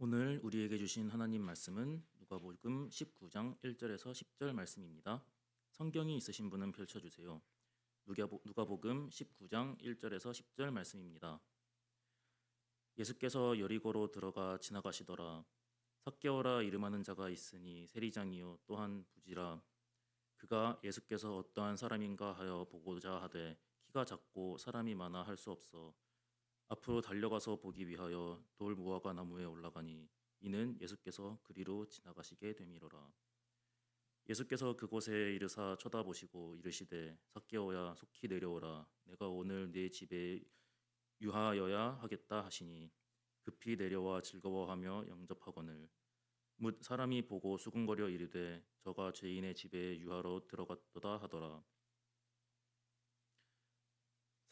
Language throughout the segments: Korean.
오늘 우리에게 주신 하나님 말씀은 누가복음 19장 1절에서 10절 말씀입니다. 성경이 있으신 분은 펼쳐주세요. 누가복음 19장 1절에서 10절 말씀입니다. 예수께서 여리고로 들어가 지나가시더라. 삭개오라 이름하는 자가 있으니 세리장이요 또한 부지라. 그가 예수께서 어떠한 사람인가 하여 보고자 하되 키가 작고 사람이 많아 할 수 없어 앞으로 달려가서 보기 위하여 돌 무화과 나무에 올라가니 이는 예수께서 그리로 지나가시게 되미로라. 예수께서 그곳에 이르사 쳐다보시고 이르시되 삭개오야 속히 내려오라. 내가 오늘 네 집에 유하여야 하겠다 하시니 급히 내려와 즐거워하며 영접하거늘 뭇 사람이 보고 수군거려 이르되 저가 죄인의 집에 유하러 들어갔도다 하더라.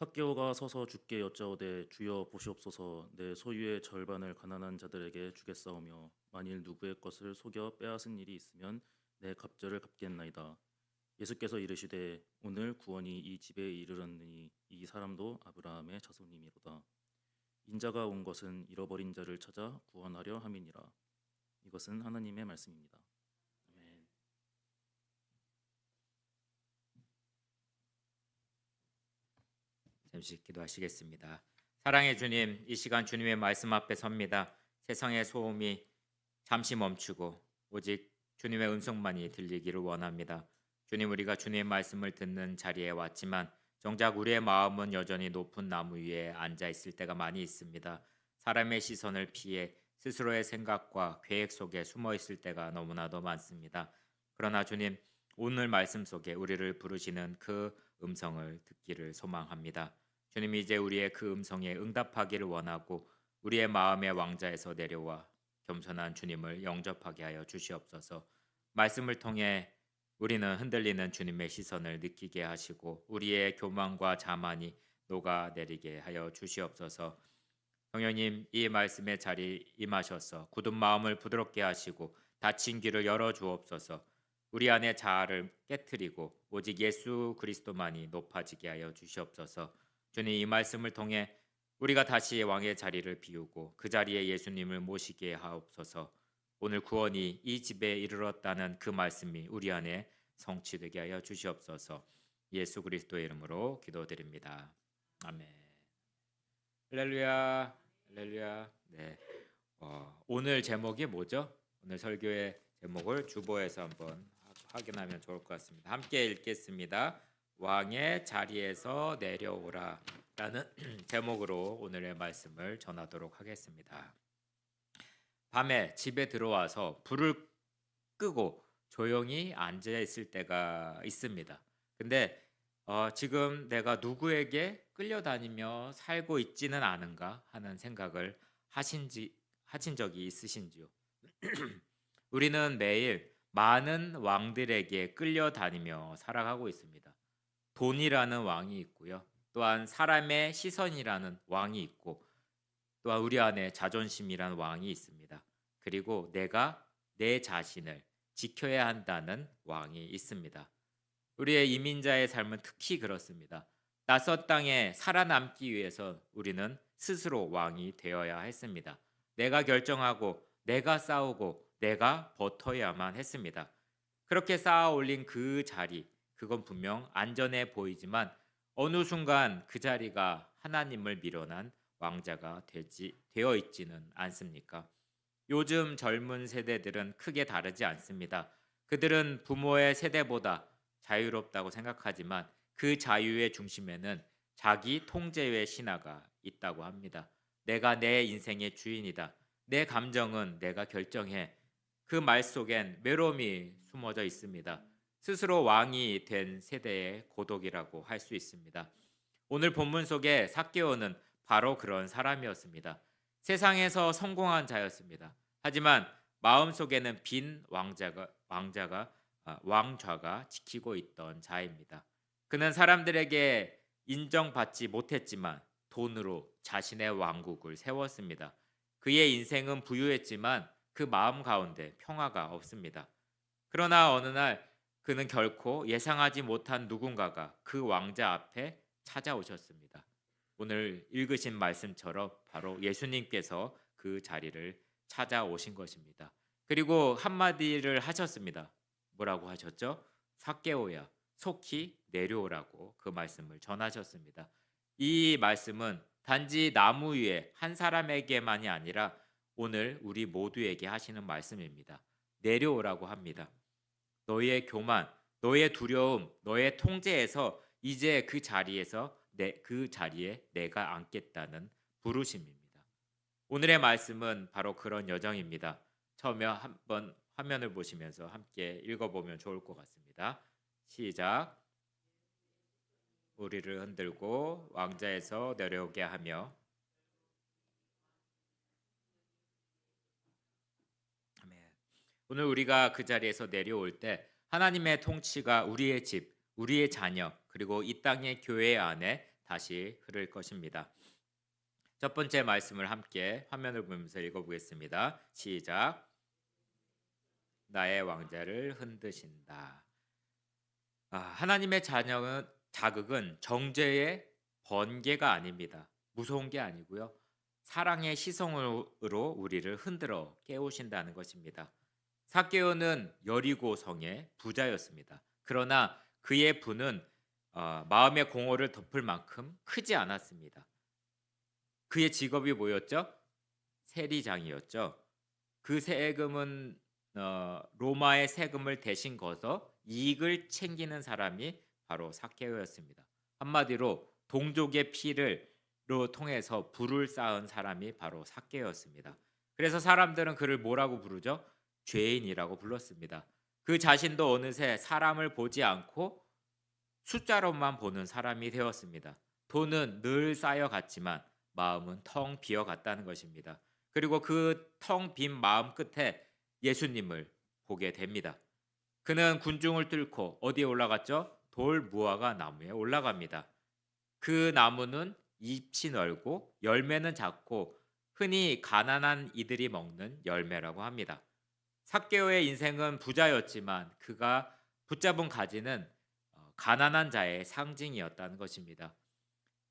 삭개오가 서서 주께 여짜오되 주여 보시옵소서 내 소유의 절반을 가난한 자들에게 주겠사오며 만일 누구의 것을 속여 빼앗은 일이 있으면 내 갑절을 갚겠나이다. 예수께서 이르시되 오늘 구원이 이 집에 이르렀느니 이 사람도 아브라함의 자손이미로다. 인자가 온 것은 잃어버린 자를 찾아 구원하려 함이니라. 이것은 하나님의 말씀입니다. 아멘. 잠시 기도하시겠습니다. 사랑의 주님, 이 시간 주님의 말씀 앞에 섭니다. 세상의 소음이 잠시 멈추고 오직 주님의 음성만이 들리기를 원합니다. 주님, 우리가 주님의 말씀을 듣는 자리에 왔지만 정작 우리의 마음은 여전히 높은 나무 위에 앉아 있을 때가 많이 있습니다. 사람의 시선을 피해 스스로의 생각과 계획 속에 숨어 있을 때가 너무나도 많습니다. 그러나 주님, 오늘 말씀 속에 우리를 부르시는 그 음성을 듣기를 소망합니다. 주님, 이제 우리의 그 음성에 응답하기를 원하고 우리의 마음의 왕자에서 내려와 겸손한 주님을 영접하게 하여 주시옵소서. 말씀을 통해 우리는 흔들리는 주님의 시선을 느끼게 하시고 우리의 교만과 자만이 녹아내리게 하여 주시옵소서. 성령님, 이 말씀의 자리 임하셔서 굳은 마음을 부드럽게 하시고 닫힌 귀를 열어 주옵소서. 우리 안의 자아를 깨트리고 오직 예수 그리스도만이 높아지게 하여 주시옵소서. 주님, 이 말씀을 통해 우리가 다시 왕의 자리를 비우고 그 자리에 예수님을 모시게 하옵소서. 오늘 구원이 이 집에 이르렀다는 그 말씀이 우리 안에 성취되게 하여 주시옵소서. 예수 그리스도의 이름으로 기도드립니다. 아멘. 할렐루야, 할렐루야. 네. 오늘 제목이 뭐죠? 오늘 설교의 제목을 주보에서 한번 확인하면 좋을 것 같습니다. 함께 읽겠습니다. 왕의 자리에서 내려오라 라는 제목으로 오늘의 말씀을 전하도록 하겠습니다. 밤에 집에 들어와서 불을 끄고 조용히 앉아 있을 때가 있습니다. 근데 지금 내가 누구에게 끌려다니며 살고 있지는 않은가 하는 생각을 하신 적이 있으신지요? 우리는 매일 많은 왕들에게 끌려다니며 살아가고 있습니다. 돈이라는 왕이 있고요. 또한 사람의 시선이라는 왕이 있고 또한 우리 안에 자존심이라는 왕이 있습니다. 그리고 내가 내 자신을 지켜야 한다는 왕이 있습니다. 우리의 이민자의 삶은 특히 그렇습니다. 낯선 땅에 살아남기 위해서 우리는 스스로 왕이 되어야 했습니다. 내가 결정하고 내가 싸우고 내가 버텨야만 했습니다. 그렇게 쌓아 올린 그 자리, 그건 분명 안전해 보이지만 어느 순간 그 자리가 하나님을 밀어난 왕자가 되어 있지는 않습니까? 요즘 젊은 세대들은 크게 다르지 않습니다. 그들은 부모의 세대보다 자유롭다고 생각하지만 그 자유의 중심에는 자기 통제의 신화가 있다고 합니다. 내가 내 인생의 주인이다. 내 감정은 내가 결정해. 그 말 속엔 외로움이 숨어져 있습니다. 스스로 왕이 된 세대의 고독이라고 할 수 있습니다. 오늘 본문 속에 삭개오는 바로 그런 사람이었습니다. 세상에서 성공한 자였습니다. 하지만 마음속에는 빈 왕좌가 지키고 있던 자입니다. 그는 사람들에게 인정받지 못했지만 돈으로 자신의 왕국을 세웠습니다. 그의 인생은 부유했지만 그 마음 가운데 평화가 없습니다. 그러나 어느 날 그는 결코 예상하지 못한 누군가가 그 왕자 앞에 찾아오셨습니다. 오늘 읽으신 말씀처럼 바로 예수님께서 그 자리를 찾아오신 것입니다. 그리고 한마디를 하셨습니다. 뭐라고 하셨죠? 삭개오야, 속히 내려오라고 그 말씀을 전하셨습니다. 이 말씀은 단지 나무 위에 한 사람에게만이 아니라 오늘 우리 모두에게 하시는 말씀입니다. 내려오라고 합니다. 너의 교만, 너의 두려움, 너의 통제에서 이제 그 자리에 내가 앉겠다는 부르심입니다. 오늘의 말씀은 바로 그런 여정입니다. 처음에 한번 화면을 보시면서 함께 읽어보면 좋을 것 같습니다. 시작. 우리를 흔들고 왕자에서 내려오게 하며. 아멘. 오늘 우리가 그 자리에서 내려올 때 하나님의 통치가 우리의 집, 우리의 자녀, 그리고 이 땅의 교회 안에 다시 흐를 것입니다. 첫 번째 말씀을 함께 화면을 보면서 읽어보겠습니다. 시작. 나의 왕자를 흔드신다. 하나님의 자극은 정죄의 번개가 아닙니다. 무서운 게 아니고요. 사랑의 시선으로 우리를 흔들어 깨우신다는 것입니다. 삭개오는 여리고 성의 부자였습니다. 그러나 그의 부는 마음의 공허를 덮을 만큼 크지 않았습니다. 그의 직업이 뭐였죠? 세리장이었죠. 그 세금은 로마의 세금을 대신 거서 이익을 챙기는 사람이 바로 삭개오였습니다. 한마디로 동족의 피를로 통해서 부를 쌓은 사람이 바로 삭개오였습니다. 그래서 사람들은 그를 뭐라고 부르죠? 죄인이라고 불렀습니다. 그 자신도 어느새 사람을 보지 않고 숫자로만 보는 사람이 되었습니다. 돈은 늘 쌓여갔지만 마음은 텅 비어갔다는 것입니다. 그리고 그 텅 빈 마음 끝에 예수님을 보게 됩니다. 그는 군중을 뚫고 어디에 올라갔죠? 돌 무화과 나무에 올라갑니다. 그 나무는 잎이 넓고 열매는 작고 흔히 가난한 이들이 먹는 열매라고 합니다. 삭개오의 인생은 부자였지만 그가 붙잡은 가지는 가난한 자의 상징이었다는 것입니다.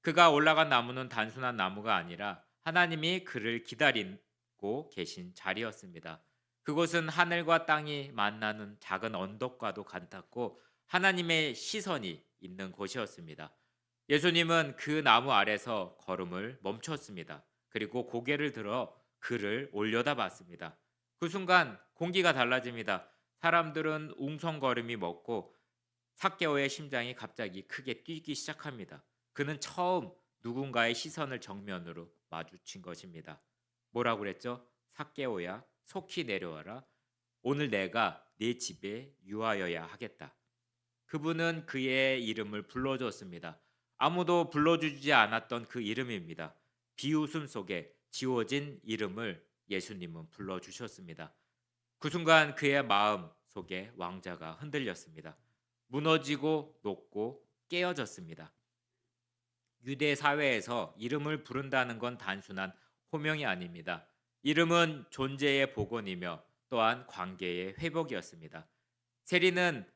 그가 올라간 나무는 단순한 나무가 아니라 하나님이 그를 기다리고 계신 자리였습니다. 그곳은 하늘과 땅이 만나는 작은 언덕과도 같았고 하나님의 시선이 있는 곳이었습니다. 예수님은 그 나무 아래서 걸음을 멈췄습니다. 그리고 고개를 들어 그를 올려다봤습니다. 그 순간 공기가 달라집니다. 사람들은 웅성거림이 멎고 삭개오의 심장이 갑자기 크게 뛰기 시작합니다. 그는 처음 누군가의 시선을 정면으로 마주친 것입니다. 뭐라고 그랬죠? 삭개오야, 속히 내려와라. 오늘 내가 네 집에 유하여야 하겠다. 그분은 그의 이름을 불러줬습니다. 아무도 불러주지 않았던 그 이름입니다. 비웃음 속에 지워진 이름을 예수님은 불러주셨습니다. 그 순간 그의 마음 속에 왕자가 흔들렸습니다. 무너지고 녹고 깨어졌습니다. 유대 사회에서 이름을 부른다는 건 단순한 호명이 아닙니다. 이름은 존재의 복원이며 또한 관계의 회복이었습니다. 세리는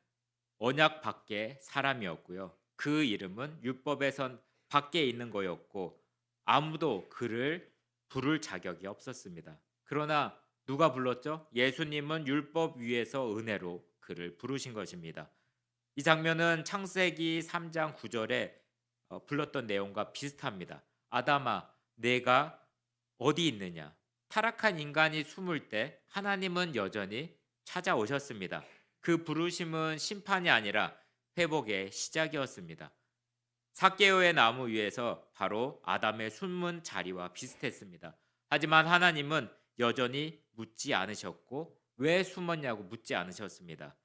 언약 밖의 사람이었고요. 그 이름은 율법에선 밖에 있는 거였고 아무도 그를 부를 자격이 없었습니다. 그러나 누가 불렀죠? 예수님은 율법 위에서 은혜로 그를 부르신 것입니다. 이 장면은 창세기 3장 9절에 불렀던 내용과 비슷합니다. 아담아, 내가 어디 있느냐? 타락한 인간이 숨을 때 하나님은 여전히 찾아오셨습니다. 그 부르심은 심판이 아니라 회복의 시작이었습니다. 삭개오의 나무 위에서 바로 아담의 숨은 자리와 비슷했습니다. 하지만 하나님은 여전히 묻지 않으셨고 왜 숨었냐고 묻지 않으셨습니다.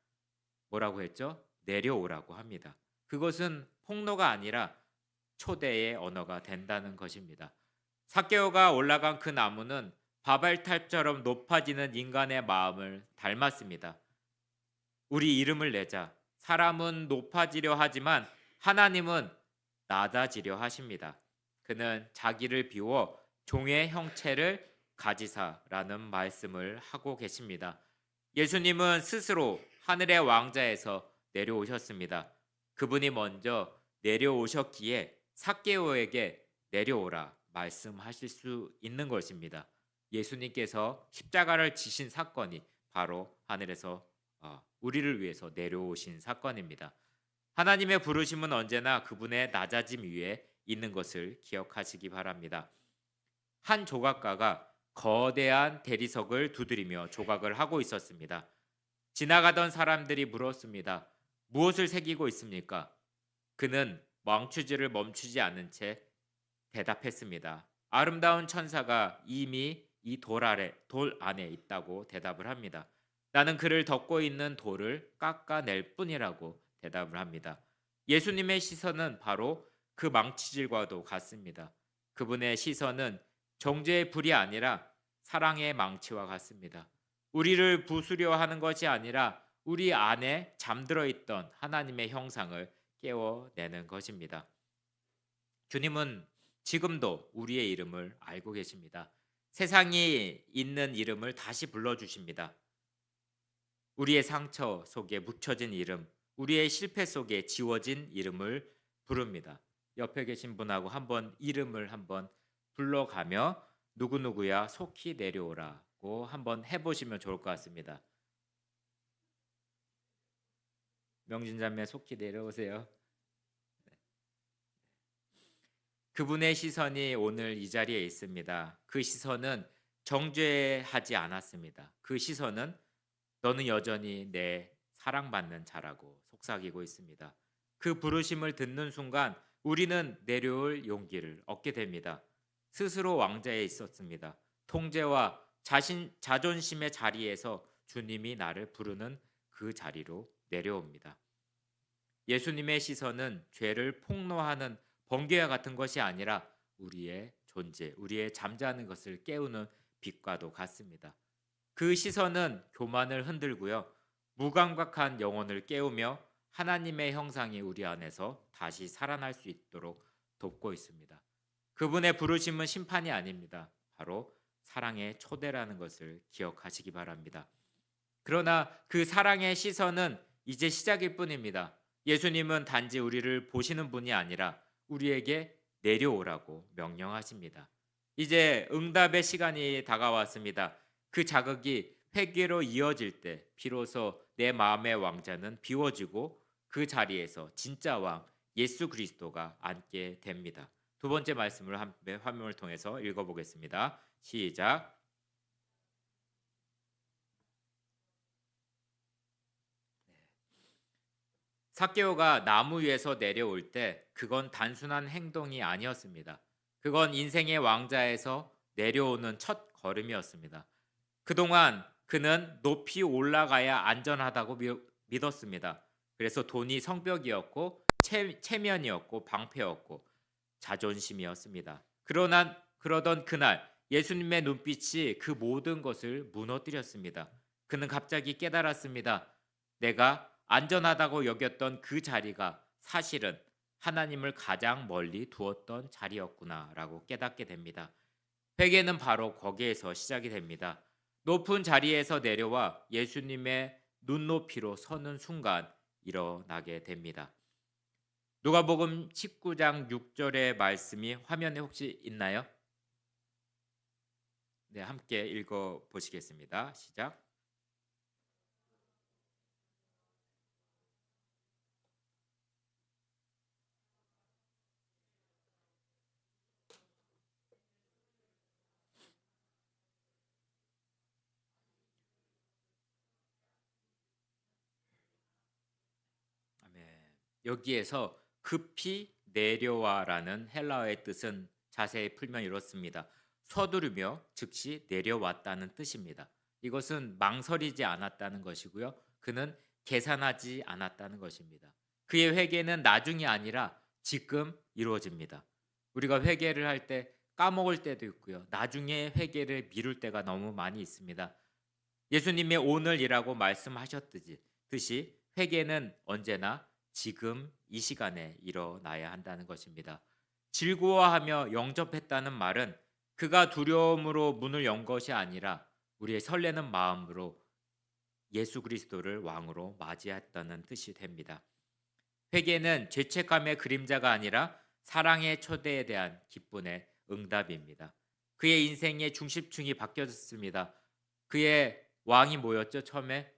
뭐라고 했죠? 내려오라고 합니다. 그것은 폭로가 아니라 초대의 언어가 된다는 것입니다. 삭개오가 올라간 그 나무는 바벨탑처럼 높아지는 인간의 마음을 닮았습니다. 우리 이름을 내자. 사람은 높아지려 하지만 하나님은 낮아지려 하십니다. 그는 자기를 비워 종의 형체를 가지사라는 말씀을 하고 계십니다. 예수님은 스스로 하늘의 왕자에서 내려오셨습니다. 그분이 먼저 내려오셨기에 삭개오에게 내려오라 말씀하실 수 있는 것입니다. 예수님께서 십자가를 지신 사건이 바로 하늘에서 우리를 위해서 내려오신 사건입니다. 하나님의 부르심은 언제나 그분의 낮아짐 위에 있는 것을 기억하시기 바랍니다. 한 조각가가 거대한 대리석을 두드리며 조각을 하고 있었습니다. 지나가던 사람들이 물었습니다. 무엇을 새기고 있습니까? 그는 멈추지를 멈추지 않은 채 대답했습니다. 아름다운 천사가 이미 이 돌 안에 있다고 대답을 합니다. 나는 그를 덮고 있는 돌을 깎아낼 뿐이라고 대답을 합니다. 예수님의 시선은 바로 그 망치질과도 같습니다. 그분의 시선은 정죄의 불이 아니라 사랑의 망치와 같습니다. 우리를 부수려 하는 것이 아니라 우리 안에 잠들어 있던 하나님의 형상을 깨워내는 것입니다. 주님은 지금도 우리의 이름을 알고 계십니다. 세상이 있는 이름을 다시 불러주십니다. 우리의 상처 속에 묻혀진 이름, 우리의 실패 속에 지워진 이름을 부릅니다. 옆에 계신 분하고 한번 이름을 한번 불러가며 누구누구야 속히 내려오라고 한번 해보시면 좋을 것 같습니다. 명진자매 속히 내려오세요. 그분의 시선이 오늘 이 자리에 있습니다. 그 시선은 정죄하지 않았습니다. 그 시선은 너는 여전히 내 사랑받는 자라고 속삭이고 있습니다. 그 부르심을 듣는 순간 우리는 내려올 용기를 얻게 됩니다. 스스로 왕자에 있었습니다. 통제와 자존심의 자리에서 주님이 나를 부르는 그 자리로 내려옵니다. 예수님의 시선은 죄를 폭로하는 번개와 같은 것이 아니라 우리의 존재, 우리의 잠자는 것을 깨우는 빛과도 같습니다. 그 시선은 교만을 흔들고요. 무감각한 영혼을 깨우며 하나님의 형상이 우리 안에서 다시 살아날 수 있도록 돕고 있습니다. 그분의 부르심은 심판이 아닙니다. 바로 사랑의 초대라는 것을 기억하시기 바랍니다. 그러나 그 사랑의 시선은 이제 시작일 뿐입니다. 예수님은 단지 우리를 보시는 분이 아니라 우리에게 내려오라고 명령하십니다. 이제 응답의 시간이 다가왔습니다. 그 자극이 회개로 이어질 때 비로소 내 마음의 왕자는 비워지고 그 자리에서 진짜 왕 예수 그리스도가 앉게 됩니다. 두 번째 말씀을 함께 화면을 통해서 읽어보겠습니다. 시작. 삭개오가 나무 위에서 내려올 때 그건 단순한 행동이 아니었습니다. 그건 인생의 왕자에서 내려오는 첫 걸음이었습니다. 그동안 그는 높이 올라가야 안전하다고 믿었습니다. 그래서 돈이 성벽이었고 체면이었고 방패였고 자존심이었습니다. 그러던 그날 예수님의 눈빛이 그 모든 것을 무너뜨렸습니다. 그는 갑자기 깨달았습니다. 내가 안전하다고 여겼던 그 자리가 사실은 하나님을 가장 멀리 두었던 자리였구나라고 깨닫게 됩니다. 회개는 바로 거기에서 시작이 됩니다. 높은 자리에서 내려와 예수님의 눈높이로 서는 순간 일어나게 됩니다. 누가복음 19장 6절의 말씀이 화면에 혹시 있나요? 네, 함께 읽어 보시겠습니다. 시작. 아멘. 여기에서 급히 내려와라는 헬라어의 뜻은 자세히 풀면 이렇습니다. 서두르며 즉시 내려왔다는 뜻입니다. 이것은 망설이지 않았다는 것이고요. 그는 계산하지 않았다는 것입니다. 그의 회개는 나중이 아니라 지금 이루어집니다. 우리가 회개를 할 때 까먹을 때도 있고요. 나중에 회개를 미룰 때가 너무 많이 있습니다. 예수님이 오늘이라고 말씀하셨듯이 회개는 언제나 지금 이 시간에 일어나야 한다는 것입니다. 즐거워하며 영접했다는 말은 그가 두려움으로 문을 연 것이 아니라 우리의 설레는 마음으로 예수 그리스도를 왕으로 맞이했다는 뜻이 됩니다. 회개는 죄책감의 그림자가 아니라 사랑의 초대에 대한 기쁨의 응답입니다. 그의 인생의 중심축이 바뀌었습니다. 그의 왕이 뭐였죠? 처음에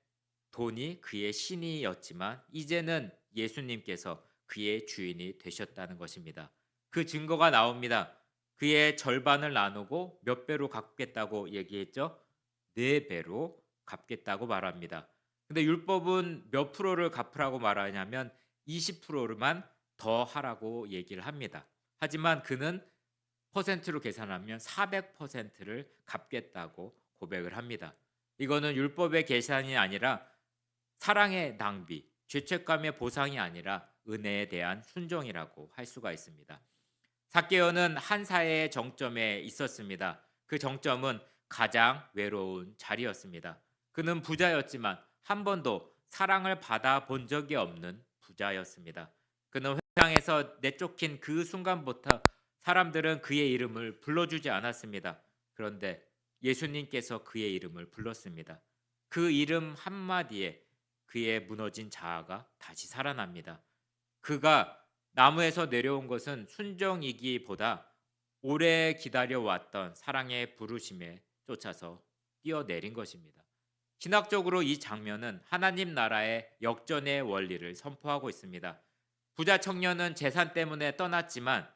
돈이 그의 신이었지만 이제는 예수님께서 그의 주인이 되셨다는 것입니다. 그 증거가 나옵니다. 그의 절반을 나누고 몇 배로 갚겠다고 얘기했죠? 4배로 갚겠다고 말합니다. 근데 율법은 몇 프로를 갚으라고 말하냐면 20%만 더 하라고 얘기를 합니다. 하지만 그는 퍼센트로 계산하면 400%를 갚겠다고 고백을 합니다. 이거는 율법의 계산이 아니라 사랑의 낭비, 죄책감의 보상이 아니라 은혜에 대한 순종이라고 할 수가 있습니다. 삭개오는 한 사회의 정점에 있었습니다. 그 정점은 가장 외로운 자리였습니다. 그는 부자였지만 한 번도 사랑을 받아본 적이 없는 부자였습니다. 그는 회당에서 내쫓긴 그 순간부터 사람들은 그의 이름을 불러주지 않았습니다. 그런데 예수님께서 그의 이름을 불렀습니다. 그 이름 한마디에 그의 무너진 자아가 다시 살아납니다. 그가 나무에서 내려온 것은 순종이기보다 오래 기다려왔던 사랑의 부르심에 쫓아서 뛰어내린 것입니다. 신학적으로 이 장면은 하나님 나라의 역전의 원리를 선포하고 있습니다. 부자 청년은 재산 때문에 떠났지만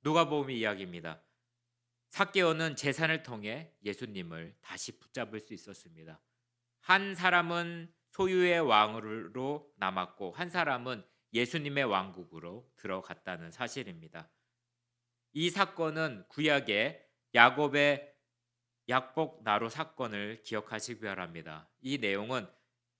누가복음의 이야기입니다. 삭개오는 재산을 통해 예수님을 다시 붙잡을 수 있었습니다. 한 사람은 소유의 왕으로 남았고 한 사람은 예수님의 왕국으로 들어갔다는 사실입니다. 이 사건은 구약의 야곱의 약복 나루 사건을 기억하시기 바랍니다. 이 내용은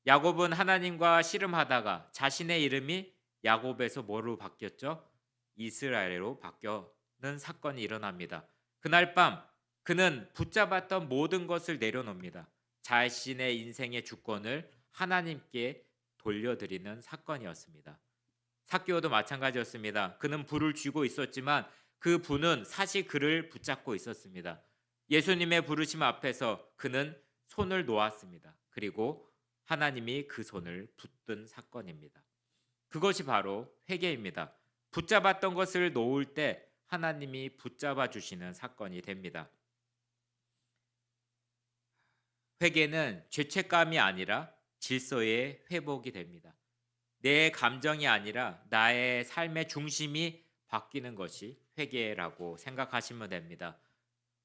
야곱은 하나님과 씨름하다가 자신의 이름이 야곱에서 뭐로 바뀌었죠? 이스라엘로 바뀌는 사건이 일어납니다. 그날 밤 그는 붙잡았던 모든 것을 내려놓습니다. 자신의 인생의 주권을 하나님께 돌려드리는 사건이었습니다. 삭개오도 마찬가지였습니다. 그는 불을 쥐고 있었지만 그 불은 사실 그를 붙잡고 있었습니다. 예수님의 부르심 앞에서 그는 손을 놓았습니다. 그리고 하나님이 그 손을 붙든 사건입니다. 그것이 바로 회개입니다. 붙잡았던 것을 놓을 때 하나님이 붙잡아 주시는 사건이 됩니다. 회개는 죄책감이 아니라 질서의 회복이 됩니다. 내 감정이 아니라 나의 삶의 중심이 바뀌는 것이 회개라고 생각하시면 됩니다.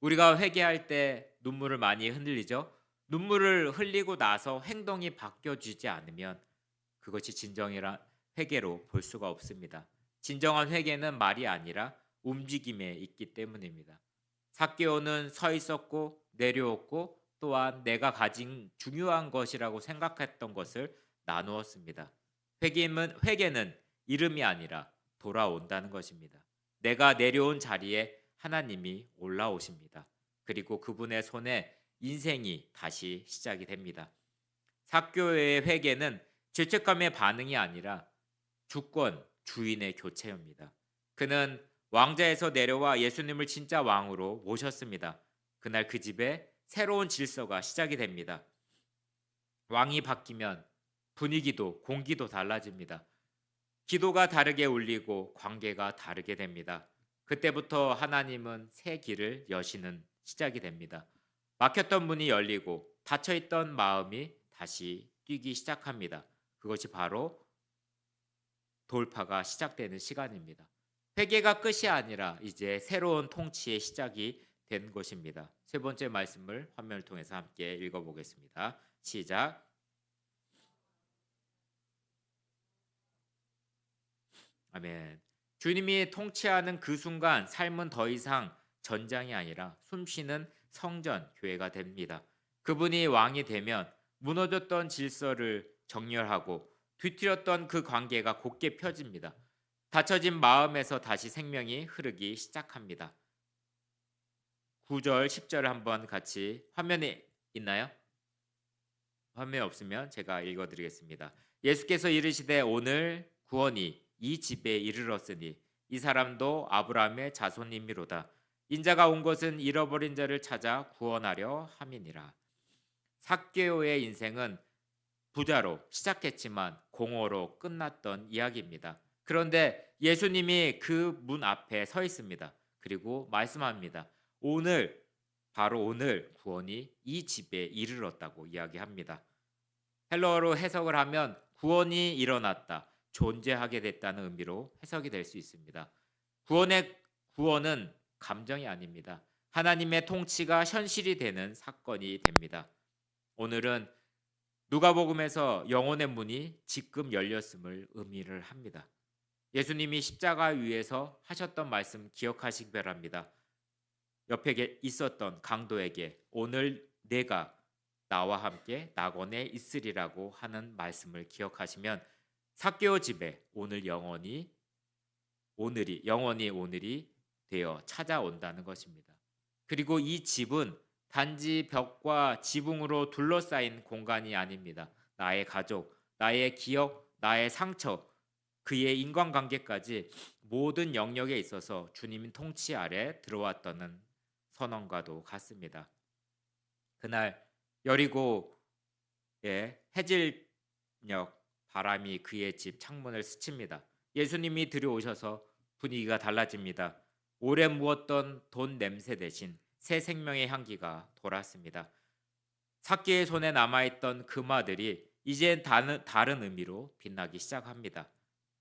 우리가 회개할 때 눈물을 많이 흘리죠. 눈물을 흘리고 나서 행동이 바뀌어지지 않으면 그것이 진정한 회개로 볼 수가 없습니다. 진정한 회개는 말이 아니라 움직임에 있기 때문입니다. 삭개오는 서 있었고 내려왔고 또한 내가 가진 중요한 것이라고 생각했던 것을 나누었습니다. 회개는 이름이 아니라 돌아온다는 것입니다. 내가 내려온 자리에 하나님이 올라오십니다. 그리고 그분의 손에 인생이 다시 시작이 됩니다. 삭개오의 회개는 죄책감의 반응이 아니라 주권, 주인의 교체입니다. 그는 왕자에서 내려와 예수님을 진짜 왕으로 모셨습니다. 그날 그 집에 새로운 질서가 시작이 됩니다. 왕이 바뀌면 분위기도 공기도 달라집니다. 기도가 다르게 울리고 관계가 다르게 됩니다. 그때부터 하나님은 새 길을 여시는 시작이 됩니다. 막혔던 문이 열리고 닫혀있던 마음이 다시 뛰기 시작합니다. 그것이 바로 돌파가 시작되는 시간입니다. 회개가 끝이 아니라 이제 새로운 통치의 시작이 된 것입니다. 세 번째 말씀을 화면을 통해서 함께 읽어보겠습니다. 시작. 아멘. 주님이 통치하는 그 순간 삶은 더 이상 전장이 아니라 숨쉬는 성전, 교회가 됩니다. 그분이 왕이 되면 무너졌던 질서를 정렬하고 뒤틀렸던 그 관계가 곧게 펴집니다. 닫혀진 마음에서 다시 생명이 흐르기 시작합니다. 9절, 10절을 한번 같이 화면에 있나요? 화면에 없으면 제가 읽어드리겠습니다. 예수께서 이르시되 오늘 구원이 이 집에 이르렀으니 이 사람도 아브라함의 자손이미로다. 인자가 온 것은 잃어버린 자를 찾아 구원하려 함이니라. 삭개오의 인생은 부자로 시작했지만 공허로 끝났던 이야기입니다. 그런데 예수님이 그 문 앞에 서 있습니다. 그리고 말씀합니다. 바로 오늘 구원이 이 집에 이르렀다고 이야기합니다. 헬러어로 해석을 하면 구원이 일어났다, 존재하게 됐다는 의미로 해석이 될 수 있습니다. 구원은 감정이 아닙니다. 하나님의 통치가 현실이 되는 사건이 됩니다. 오늘은 누가복음에서 영혼의 문이 지금 열렸음을 의미를 합니다. 예수님이 십자가 위에서 하셨던 말씀 기억하시기 바랍니다. 옆에 있었던 강도에게 오늘 내가 나와 함께 낙원에 있으리라고 하는 말씀을 기억하시면 삭개오 집에 오늘이 되어 찾아온다는 것입니다. 그리고 이 집은 단지 벽과 지붕으로 둘러싸인 공간이 아닙니다. 나의 가족, 나의 기억, 나의 상처, 그의 인간관계까지 모든 영역에 있어서 주님 통치 아래 들어왔다는 선언과도 같습니다. 그날 여리고의 해질녘 바람이 그의 집 창문을 스칩니다. 예수님이 들여오셔서 분위기가 달라집니다. 오래 묵었던 돈 냄새 대신 새 생명의 향기가 돌았습니다. 삭개의 손에 남아있던 금화들이 이젠 다른 의미로 빛나기 시작합니다.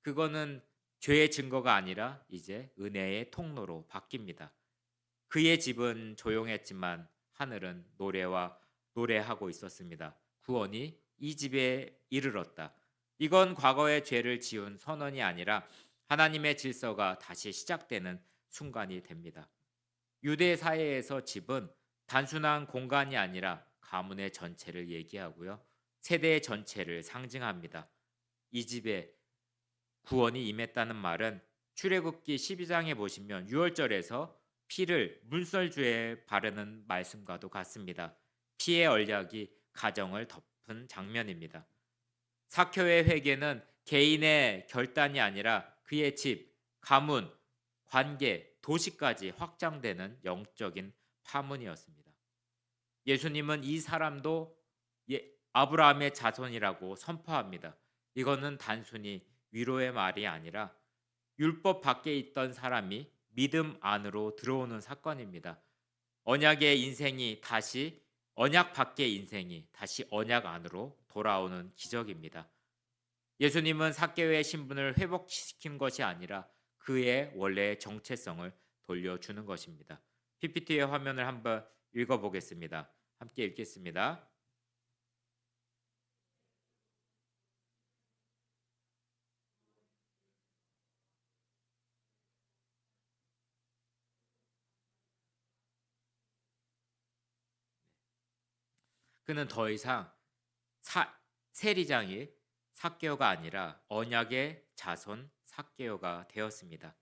그거는 죄의 증거가 아니라 이제 은혜의 통로로 바뀝니다. 그의 집은 조용했지만 하늘은 노래하고 있었습니다. 구원이 이 집에 이르렀다. 이건 과거의 죄를 지운 선언이 아니라 하나님의 질서가 다시 시작되는 순간이 됩니다. 유대 사회에서 집은 단순한 공간이 아니라 가문의 전체를 얘기하고요. 세대의 전체를 상징합니다. 이 집에 구원이 임했다는 말은 출애굽기 12장에 보시면 6월절에서 피를 문설주에 바르는 말씀과도 같습니다. 피의 언약이 가정을 덮은 장면입니다. 삭개오의 회개는 개인의 결단이 아니라 그의 집, 가문, 관계, 도시까지 확장되는 영적인 파문이었습니다. 예수님은 이 사람도 아브라함의 자손이라고 선포합니다. 이거는 단순히 위로의 말이 아니라 율법 밖에 있던 사람이 믿음 안으로 들어오는 사건입니다. 언약 밖의 인생이 다시 언약 안으로 돌아오는 기적입니다. 예수님은 삭개오의 신분을 회복시킨 것이 아니라 그의 원래의 정체성을 돌려주는 것입니다. PPT의 화면을 한번 읽어보겠습니다. 함께 읽겠습니다. 그는 더 이상 세리장이 삭개오가 아니라 언약의 자손 삭개오가 되었습니다.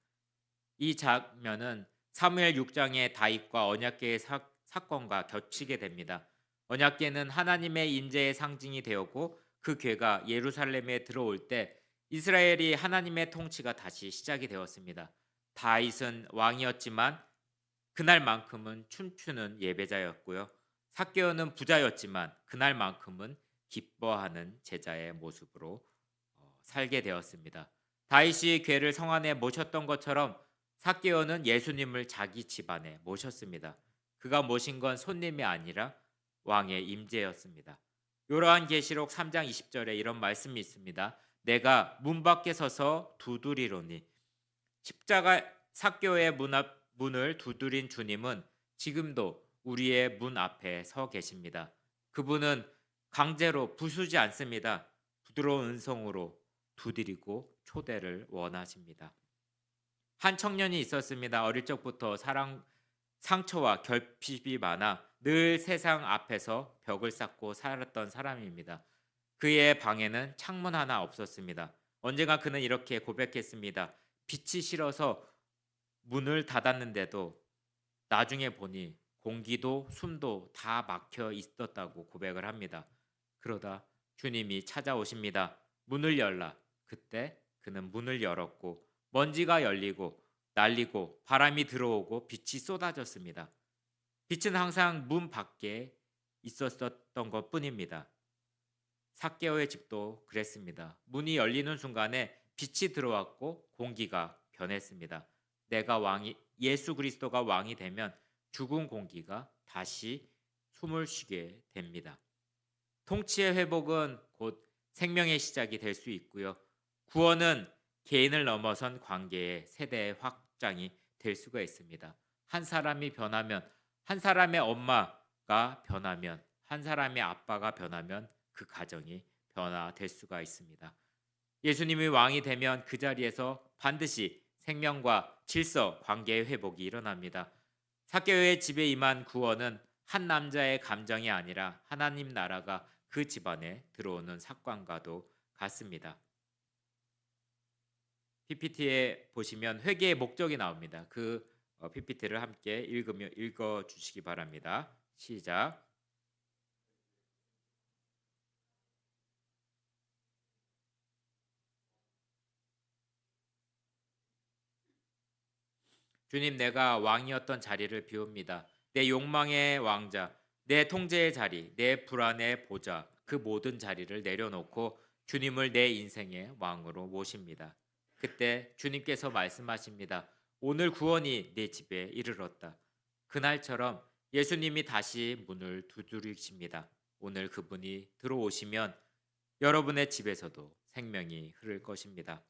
이 장면은 사무엘 6장의 다윗과 언약궤의 사건과 겹치게 됩니다. 언약궤는 하나님의 인재의 상징이 되었고 그 궤가 예루살렘에 들어올 때 이스라엘이 하나님의 통치가 다시 시작이 되었습니다. 다윗은 왕이었지만 그날만큼은 춤추는 예배자였고요. 삭개오는 부자였지만 그날만큼은 기뻐하는 제자의 모습으로 살게 되었습니다. 다윗이 궤를 성 안에 모셨던 것처럼 삭개오는 예수님을 자기 집안에 모셨습니다. 그가 모신 건 손님이 아니라 왕의 임재였습니다. 요한계시록 3장 20절에 이런 말씀이 있습니다. 내가 문 밖에 서서 두드리노니. 삭개오의 문을 두드린 주님은 지금도 우리의 문 앞에 서 계십니다. 그분은 강제로 부수지 않습니다. 부드러운 음성으로 두드리고 초대를 원하십니다. 한 청년이 있었습니다. 어릴 적부터 상처와 결핍이 많아 늘 세상 앞에서 벽을 쌓고 살았던 사람입니다. 그의 방에는 창문 하나 없었습니다. 언젠가 그는 이렇게 고백했습니다. 빛이 싫어서 문을 닫았는데도 나중에 보니 공기도 숨도 다 막혀 있었다고 고백을 합니다. 그러다 주님이 찾아오십니다. 문을 열라. 그때 그는 문을 열었고 먼지가 열리고 날리고 바람이 들어오고 빛이 쏟아졌습니다. 빛은 항상 문 밖에 있었던 것뿐입니다. 삭개오의 집도 그랬습니다. 문이 열리는 순간에 빛이 들어왔고 공기가 변했습니다. 예수 그리스도가 왕이 되면 죽은 공기가 다시 숨을 쉬게 됩니다. 통치의 회복은 곧 생명의 시작이 될 수 있고요. 구원은 개인을 넘어선 관계의 세대의 확장이 될 수가 있습니다. 한 사람이 변하면, 한 사람의 엄마가 변하면, 한 사람의 아빠가 변하면 그 가정이 변화될 수가 있습니다. 예수님이 왕이 되면 그 자리에서 반드시 생명과 질서, 관계의 회복이 일어납니다. 삭개오의 집에 임한 구원은 한 남자의 감정이 아니라 하나님 나라가 그 집안에 들어오는 사건과도 같습니다. PPT에 보시면 회개의 목적이 나옵니다. 그 PPT를 함께 읽어 주시기 바랍니다. 시작. 주님, 내가 왕이었던 자리를 비웁니다. 내 욕망의 왕자, 내 통제의 자리, 내 불안의 보좌, 그 모든 자리를 내려놓고 주님을 내 인생의 왕으로 모십니다. 그때 주님께서 말씀하십니다. 오늘 구원이 내 집에 이르렀다. 그날처럼 예수님이 다시 문을 두드리십니다. 오늘 그분이 들어오시면 여러분의 집에서도 생명이 흐를 것입니다.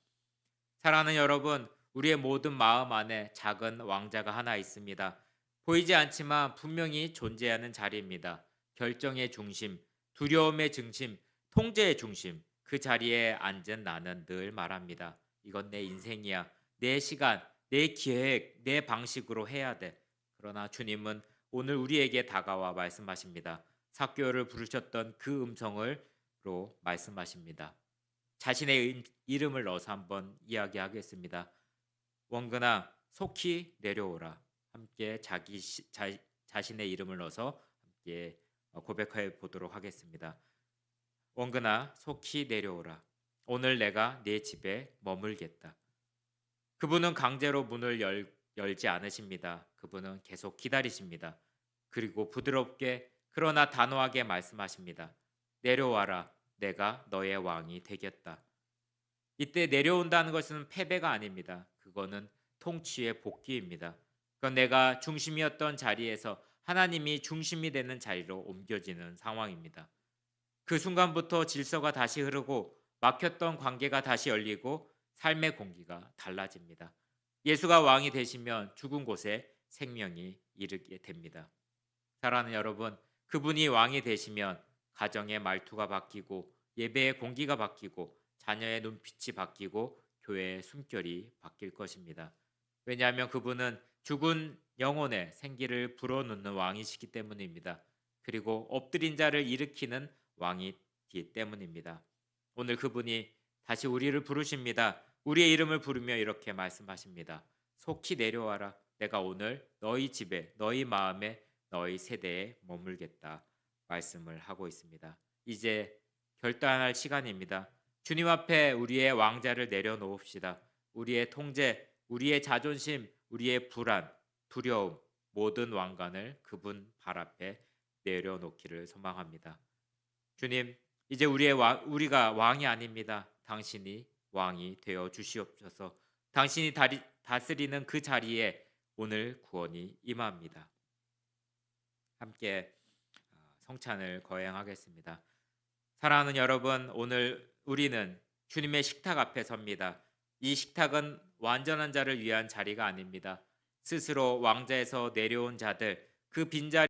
사랑하는 여러분, 우리의 모든 마음 안에 작은 왕자가 하나 있습니다. 보이지 않지만 분명히 존재하는 자리입니다. 결정의 중심, 두려움의 중심, 통제의 중심, 그 자리에 앉은 나는 늘 말합니다. 이건 내 인생이야. 내 시간, 내 계획, 내 방식으로 해야 돼. 그러나 주님은 오늘 우리에게 다가와 말씀하십니다. 삭개오를 부르셨던 그 음성으로 말씀하십니다. 자신의 이름을 넣어서 한번 이야기하겠습니다. 원근아, 속히 내려오라. 함께 자신의 이름을 넣어서 함께 고백해 보도록 하겠습니다. 원근아, 속히 내려오라. 오늘 내가 네 집에 머물겠다. 그분은 강제로 문을 열지 않으십니다. 그분은 계속 기다리십니다. 그리고 부드럽게 그러나 단호하게 말씀하십니다. 내려와라. 내가 너의 왕이 되겠다. 이때 내려온다는 것은 패배가 아닙니다. 그거는 통치의 복귀입니다. 그건 내가 중심이었던 자리에서 하나님이 중심이 되는 자리로 옮겨지는 상황입니다. 그 순간부터 질서가 다시 흐르고 막혔던 관계가 다시 열리고 삶의 공기가 달라집니다. 예수가 왕이 되시면 죽은 곳에 생명이 이르게 됩니다. 사랑하는 여러분, 그분이 왕이 되시면 가정의 말투가 바뀌고 예배의 공기가 바뀌고 자녀의 눈빛이 바뀌고 교회의 숨결이 바뀔 것입니다. 왜냐하면 그분은 죽은 영혼의 생기를 불어넣는 왕이시기 때문입니다. 그리고 엎드린 자를 일으키는 왕이기 때문입니다. 오늘 그분이 다시 우리를 부르십니다. 우리의 이름을 부르며 이렇게 말씀하십니다. 속히 내려와라. 내가 오늘 너희 집에, 너희 마음에, 너희 세대에 머물겠다. 말씀을 하고 있습니다. 이제 결단할 시간입니다. 주님 앞에 우리의 왕자를 내려놓읍시다. 우리의 통제, 우리의 자존심, 우리의 불안, 두려움, 모든 왕관을 그분 발 앞에 내려놓기를 소망합니다. 주님, 이제 우리가 왕이 아닙니다. 당신이 왕이 되어 주시옵소서. 당신이 다스리는 그 자리에 오늘 구원이 임합니다. 함께 성찬을 거행하겠습니다. 사랑하는 여러분, 오늘 우리는 주님의 식탁 앞에 섭니다. 이 식탁은 완전한 자를 위한 자리가 아닙니다. 스스로 왕자에서 내려온 자들, 그 빈자리